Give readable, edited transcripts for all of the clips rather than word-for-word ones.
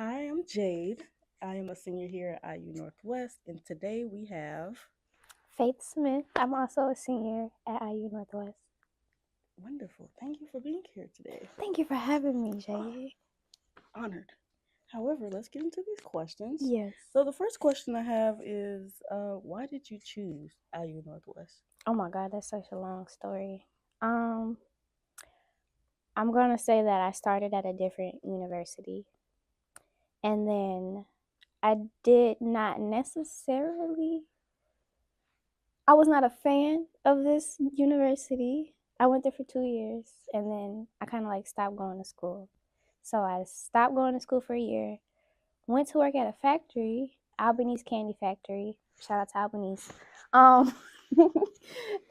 Hi, I'm Jade. I am a senior here at IU Northwest, and today we have Faith Smith. I'm also a senior at IU Northwest. wonderful. Thank you for being here today. Thank you for having me, Oh, Jay. honored. However, let's get into these questions. Yes. So the first question I have is, why did you choose IU Northwest? Oh my God, that's such a long story. Um, I'm gonna say that I started at a different university, and then I did not necessarily. I was not a fan of this university. I went there for 2 years, and then I kind of like stopped going to school. So I stopped going to school for a year. Went to work at a factory, Albanese Candy Factory. Shout out to Albanese. Um,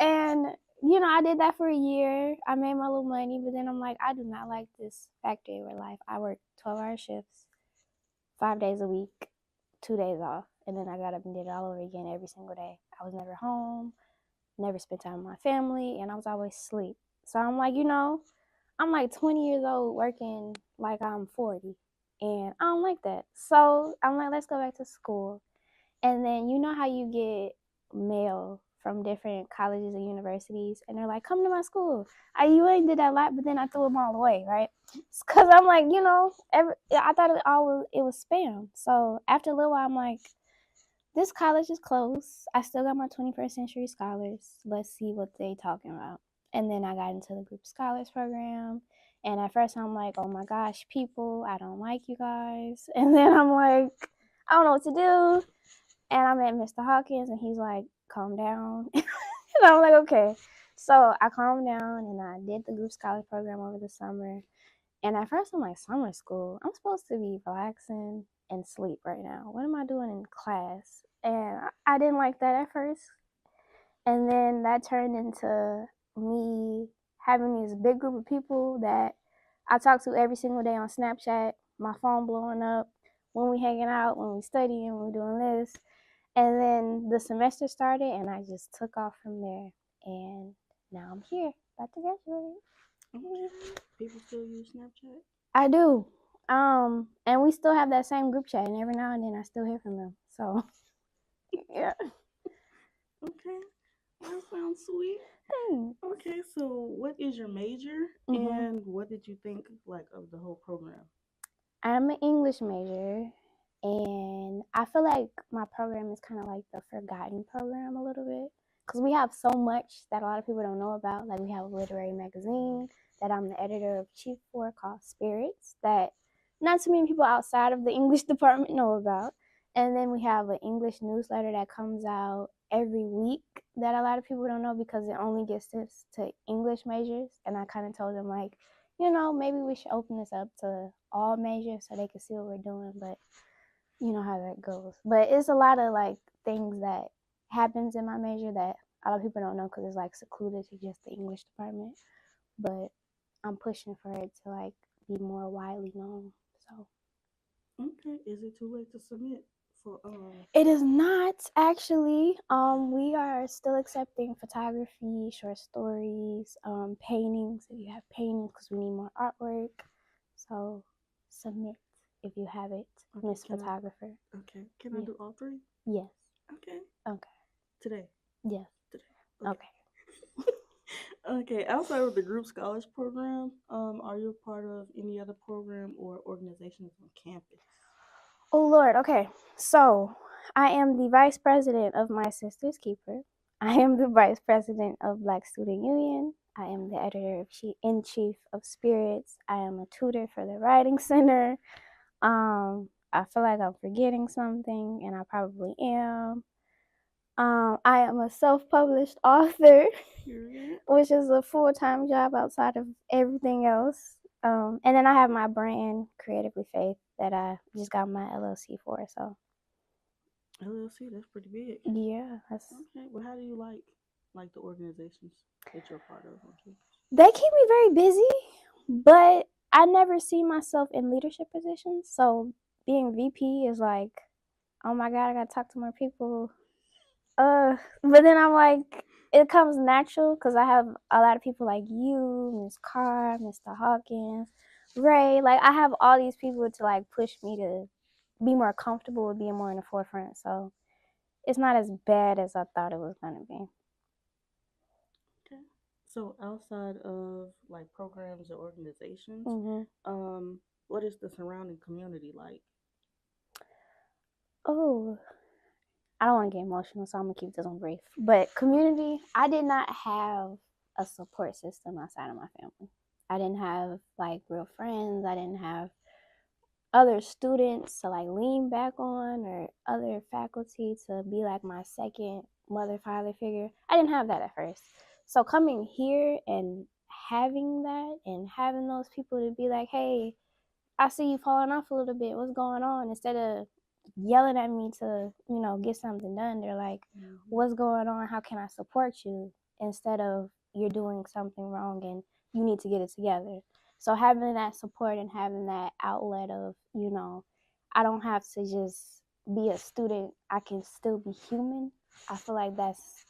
and I did that for a year. I made my little money, but then I'm like, I do not like this factory where life. I work 12-hour shifts, 5 days a week, 2 days off, and then I got up and did it all over again every single day. I was never home, never spent time with my family, and I was always asleep. So I'm like, I'm like 20 years old working like I'm 40. And I don't like that. So I'm like, let's go back to school. And then you know how you get mail from different colleges and universities, and they're like, come to my school. I UA did that a lot, but then I threw them all away, right? Because I'm like, I thought it was spam. So after a little while, I'm like, this college is closed. I still got my 21st century scholars. Let's see what they talking about. And then I got into the group scholars program. And at first I'm like, oh my gosh, people, I don't like you guys. And then I'm like, I don't know what to do. And I met Mr. Hawkins and he's like, calm down. And I'm like, okay. So I calmed down and I did the group scholars program over the summer. And at first I'm like, summer school? I'm supposed to be relaxing and sleep right now. What am I doing in class? And I didn't like that at first. And then that turned into me having this big group of people that I talk to every single day on Snapchat, my phone blowing up, when we hanging out, when we studying, when we doing this. And then the semester started and I just took off from there. And now I'm here, about to graduate. Okay. People still use Snapchat? I do. And we still have that same group chat, and every now and then I still hear from them. So, yeah. Okay. That sounds sweet. Okay, so what is your major Mm-hmm. and what did you think like of the whole program? I'm an English major, and I feel like my program is kind of like the forgotten program a little bit because we have so much that a lot of people don't know about. Like, we have a literary magazine that I'm the editor of chief for called Spirits that not too many people outside of the English department know about. And then we have an English newsletter that comes out every week that a lot of people don't know because it only gets to English majors. And I kind of told them, like, maybe we should open this up to all majors so they can see what we're doing. But you know how that goes. But it's a lot of like things that happens in my major that a lot of people don't know because it's like secluded to just the English department. But I'm pushing for it to like be more widely known. So Okay, is it too late to submit for it is not actually. We are still accepting photography, short stories, paintings. If you have paintings, because we need more artwork. So submit if you have it, okay, Miss Photographer. can I Yeah. do all three? Yes. Okay. Okay. Today. Yes. Today. Okay. Okay. Okay, outside of the group scholars program, are you a part of any other program or organizations on campus? Oh Lord. Okay. So I am the vice president of My Sister's Keeper. I am the vice president of Black Student Union. I am the editor in chief of Spirits. I am a tutor for the Writing Center. I feel like I'm forgetting something, and I probably am. I am a self-published author, Period. which is a full-time job outside of everything else. And then I have my brand, Creatively Faith, that I just got my LLC for. So LLC, that's pretty big. yeah, Okay, well, how do you like the organizations that you're a part of on campus? they keep me very busy, but I never see myself in leadership positions. So being VP is like, oh my God, I gotta talk to more people. But then I'm like, it comes natural because I have a lot of people like you, Miss Carr, Mr. Hawkins, Right. Like I have all these people to like push me to be more comfortable with being more in the forefront. So it's not as bad as I thought it was gonna be. Okay. So outside of like programs or organizations, Hmm. what is the surrounding community like? Oh, I don't want to get emotional, so I'm gonna keep this one brief. But community, I did not have a support system outside of my family. I didn't have like real friends. I didn't have other students to like lean back on or other faculty to be like my second mother father figure. I didn't have that at first. So coming here and having that and having those people to be like, hey, I see you falling off a little bit. What's going on? Instead of yelling at me to, get something done, they're like, Hmm. what's going on? How can I support you? Instead of you're doing something wrong and you need to get it together. So having that support and having that outlet of, I don't have to just be a student. I can still be human. I feel like that's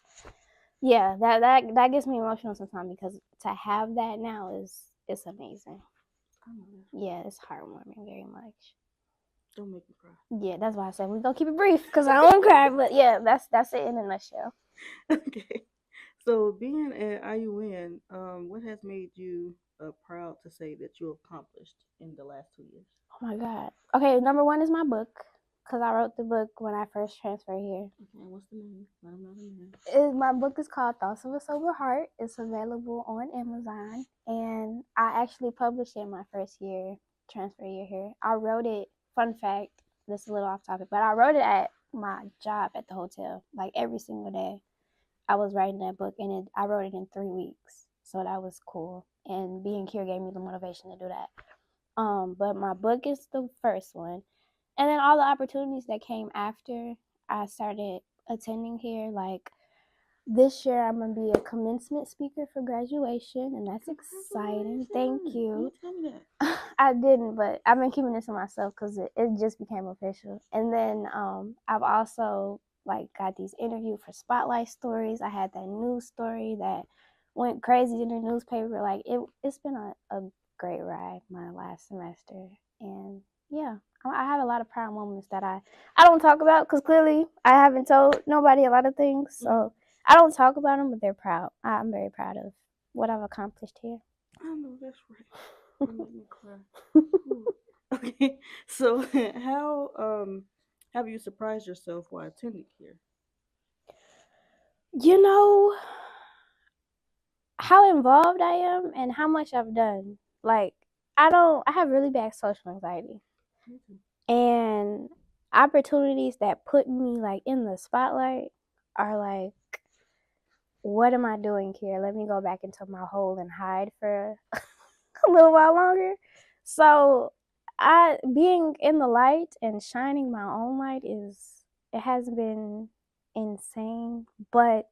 yeah, that gets me emotional sometimes because to have that now is it's amazing. I know that's right. Yeah, it's heartwarming very much. Don't make me cry. Yeah, that's why I said we're gonna keep it brief because I don't want to cry. But yeah, that's it in a nutshell. Okay. So being at IUN, what has made you proud to say that you accomplished in the last 2 years? Oh my god. Okay, number one is my book because I wrote the book when I first transferred here. Okay, what's the name? Let them know the name. My book is called Thoughts of a Sober Heart. It's available on Amazon, and I actually published it my first year, transfer year here. I wrote it. Fun fact, this is a little off topic, but I wrote it at my job at the hotel, like every single day. I was writing that book, and I wrote it in 3 weeks, so that was cool. And being here gave me the motivation to do that. But my book is the first one, and then all the opportunities that came after I started attending here, like this year I'm gonna be a commencement speaker for graduation, and that's exciting. Thank Congratulations. You you. didn't tell me that. I didn't, but I've been keeping this to myself because it just became official. And then I've also like got these interview for spotlight stories. I had that news story that went crazy in the newspaper. Like it's been a great ride my last semester, and yeah, I have a lot of proud moments that I don't talk about because clearly I haven't told nobody a lot of things, Mm, so I don't talk about them, but they're proud. I'm very proud of what I've accomplished here. I know that's right. Don't make me cry. Ooh. Okay. So how have you surprised yourself while attending here? You know how involved I am and how much I've done. Like I have really bad social anxiety. Me too. And opportunities that put me like in the spotlight are like, what am I doing here? Let me go back into my hole and hide for a little while longer. So I being in the light and shining my own light it has been insane, but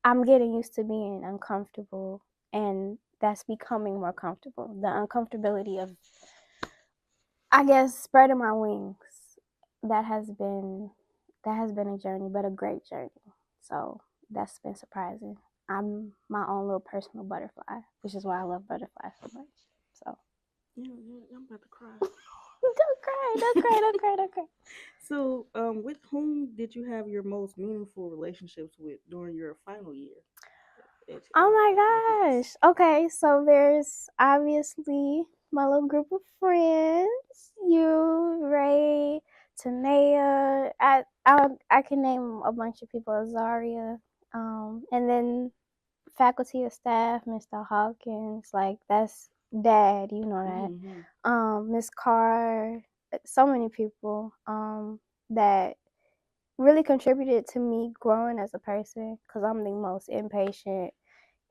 I'm getting used to being uncomfortable, and that's becoming more comfortable. The uncomfortability of, I guess, spreading my wings. That has been a journey, but a great journey. So that's been surprising. I'm my own little personal butterfly, which is why I love butterflies so much. So Yeah, I'm about to cry. don't cry, don't cry, don't cry, don't cry. So, with whom did you have your most meaningful relationships with during your final year Oh on my campus? gosh. Okay, so there's obviously my little group of friends. You, Ray, Tanea. I can name a bunch of people. Azaria. And then faculty and staff, Mr. Hawkins. Like that's dad. You know Mm-hmm. that. Miss Carr. So many people. That really contributed to me growing as a person because I'm the most impatient,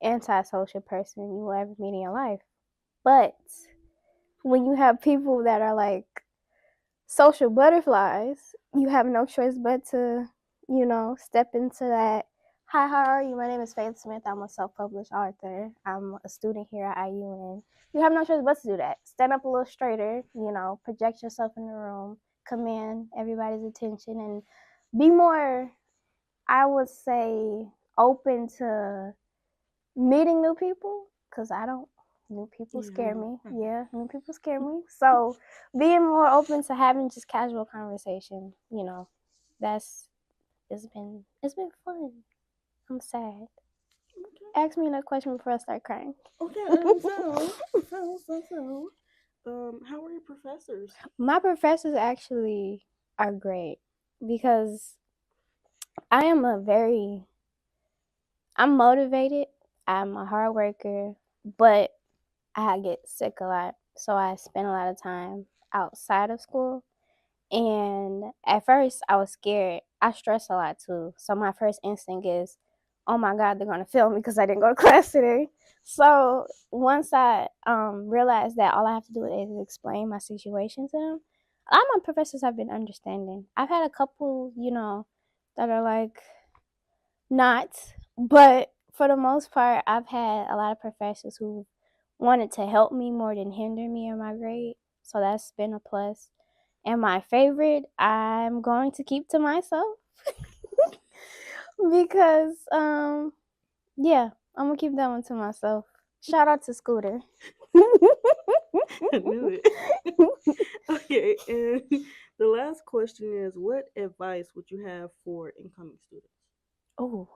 antisocial person you will ever meet in your life. But when you have people that are like social butterflies, you have no choice but to, step into that. Hi, how are you? My name is Faith Smith. I'm a self published author. I'm a student here at IUN. You have no choice but to do that. Stand up a little straighter, project yourself in the room, command everybody's attention, and be more, I would say, open to meeting new people because I don't. New people Yeah, I scare know. me. Yeah, new people scare me. So being more open to having just casual conversation, that's it's been fun. I'm sad. Okay. Ask me another question before I start crying. Okay. How are your professors? My professors actually are great because I am I'm motivated. I'm a hard worker, but I get sick a lot. So I spend a lot of time outside of school. And at first, I was scared. I stress a lot too. So my first instinct is, oh my God, they're going to fail me because I didn't go to class today. So once I realized that all I have to do is explain my situation to them, a lot of my professors have been understanding. I've had a couple, that are like, not, but for the most part, I've had a lot of professors who wanted to help me more than hinder me in my grade. So that's been a plus. And my favorite, I'm going to keep to myself because, yeah, I'm gonna keep that one to myself. Shout out to Scooter. I knew it. Okay, and the last question is, what advice would you have for incoming students? Oh,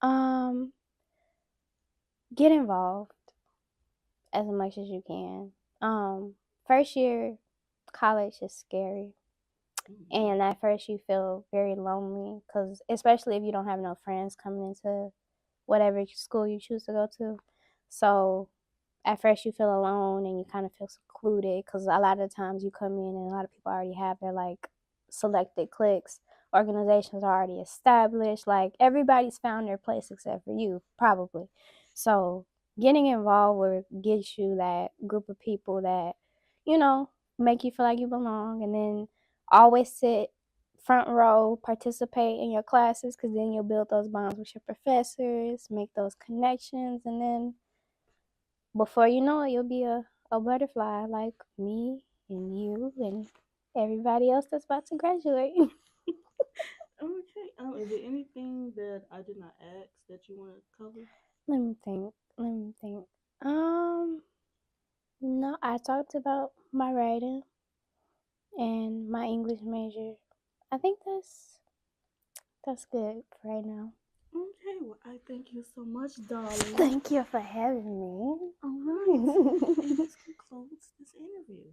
um, get involved as much as you can. First year college is scary. Mhm. And at first you feel very lonely because especially if you don't have no friends coming into whatever school you choose to go to. So at first you feel alone and you kind of feel secluded because a lot of times you come in and a lot of people already have their like selected cliques. Organizations are already established. Like everybody's found their place except for you, probably. So getting involved will get you that group of people that, you know, make you feel like you belong, and then always sit front row, participate in your classes because then you'll build those bonds with your professors, make those connections, and then before you know it, you'll be a butterfly like me and you and everybody else that's about to graduate. Okay. Is there anything that I did not ask that you want to cover? Let me think. Let me think. Um, no, I talked about my writing and my English major. I think that's good for right now. Okay. Well, I thank you so much, darling. Thank you for having All right. me. And this concludes this interview.